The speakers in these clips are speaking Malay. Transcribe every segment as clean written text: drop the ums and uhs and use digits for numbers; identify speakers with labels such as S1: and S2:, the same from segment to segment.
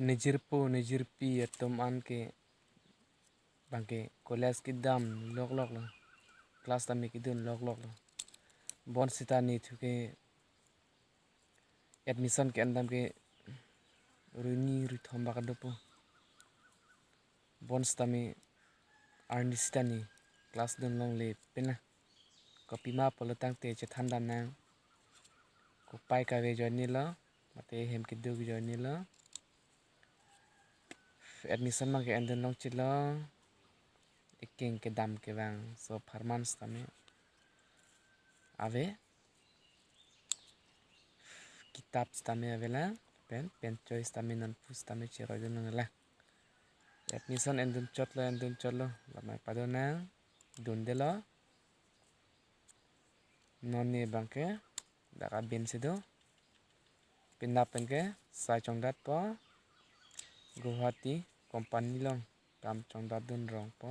S1: nijirpi atom an ke bangke kolas ki dam lok lok lo kelas tami kidun lok lok lo bon sita ni thuke admission ke andam ke runi ruthom bakadopo bon stami arnistani kelas dun long le pena kopi ma polotang te chethan dan na ko pai ka ve join ni lo mate hem kidu join ni lo admission ma ke andun long chilo iking ke dam ke bang so farman stami ave kitab stami avela pen choice stami non pus stami chero dun la admission andun chotlo lamai padona dun de lo noni bangke daka bin sido pinda penke sai chongdat po Guwahati company long kam chongdat dun rong po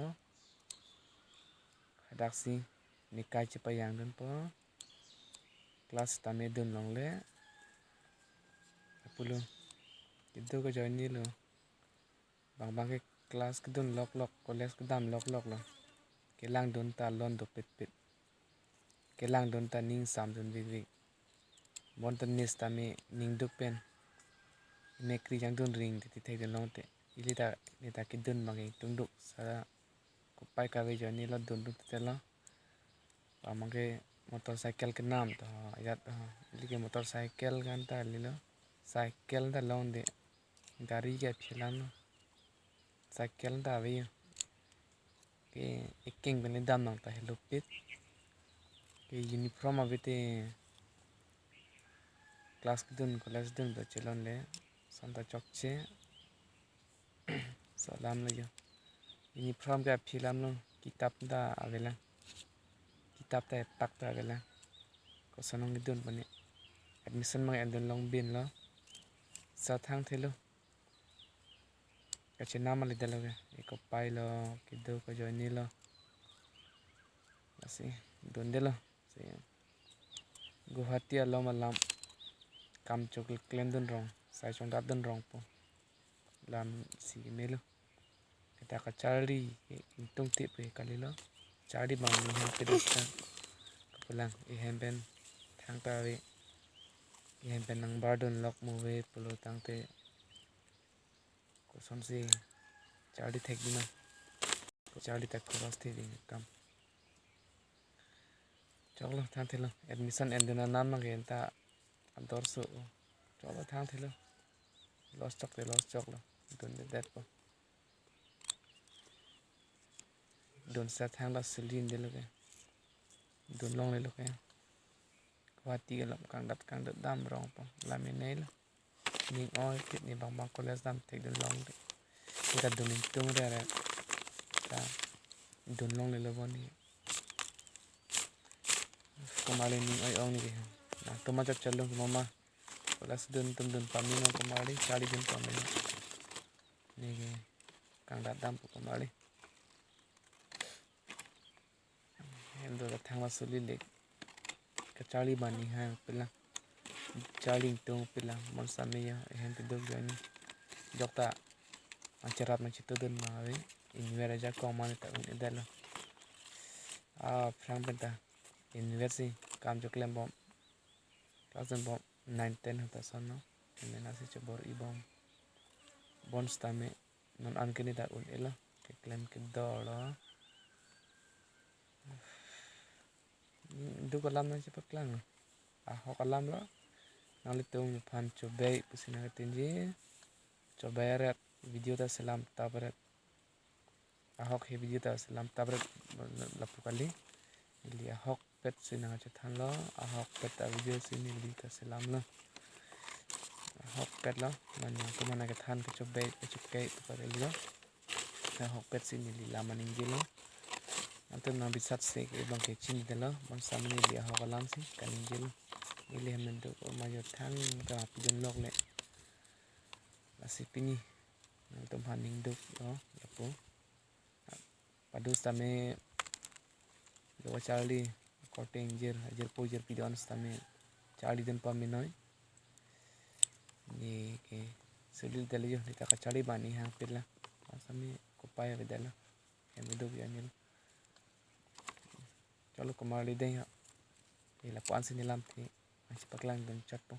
S1: hadaksi nikai chipayang dun po class tame dun long le apulo kidu ko join ni lo bang ke class kidun lok lok college kedam lok lok lo kelang dun ta lon do pit pit kelang dun ta ning sam dun vik bon tan nis tame ning duk pen mekri jang dun ring ti thai dun long te ili ta kidun bang tung duk sa ko pai ka ve join ni lo dun duk te lo bang ke motorcycle ke nam to ayat ili ke motorcycle kan ta li lo cycle ta long de gari ke philan cycle ta ve ke iking ben dam nang ta hello pit ke uniform avete class dun college dun to chelon le santa chokche salam le uniform ka philam lo kitab da avela kitab ta tak ta avela ko sanong dun bani admission ma andun long bin lo sa thang thelo ka chena ma le dalo ke ko pai lo kidu ko join ni lo asi dun de lo se Guwahati alo malam kam chok klen dun rong sai chong dat dun rong po lam si melo kita ka chari tung ti pe kalilo chari bang ni hem pedesta kapulang e hem ben thang ta ve e hem ben nang bardun lok mo ve pulo tang te ko som si chari thek dina ko chari tak ko raste ding kam choklo thang thelo admission enduna nam ma gen ta dorso choklo thang thelo los choklo dun de dat po dun sa thang la silin de lo ke dun long le lo ke Guwahati ke lam kang dat dam rong po la me nei lo ning oi kit ni bang college dam thek dun long de kita dun tung re ta dun long le lo boni kumali ning oi ong ni ke na toma chak chalo mama college dun pamino kumali chali dun pamino ni ke kang dat dam po kumali endo la thang la suli le ka chali bani ha pela chali tung pela mon samia hem pe dog jani dokta acharat ma chitu dun ma ve inwera ja ko man ta un edalo frang penta university kam jo klem bom class bom 9 10 hota sanno nena se chobor i bom bon stame non an kini ta un elo ke klem ke dolo du ko lam na che paklang ho kalam lo nali tung phan chobe pusina ka tinji chobe video ta salam tabret ahok he video ta salam tabret lapu kali ili ahok pet sina cha than lo ahok pet ta video sini li ta salam lo ahok pet lo manya to mana ka than ka chobe chukke to par lo ahok pet sini li la maning gilo antum na bisat se ke bang ke chin de lo mon samne li ahok alam si kaning gilo ili hem do ko mayo than ka pidon lok le asipini antum haning duk lo lapu padus tame do chali koting jer po jer pidon tame chali den paminoi ni ke Sulil dali yo dita kacari bani hang pila. Sami kupaya bedalo. Yang hidup ya nil. Chalo kemari deh ya. Ila puan sini lam thi. Masih paklang dan chat po.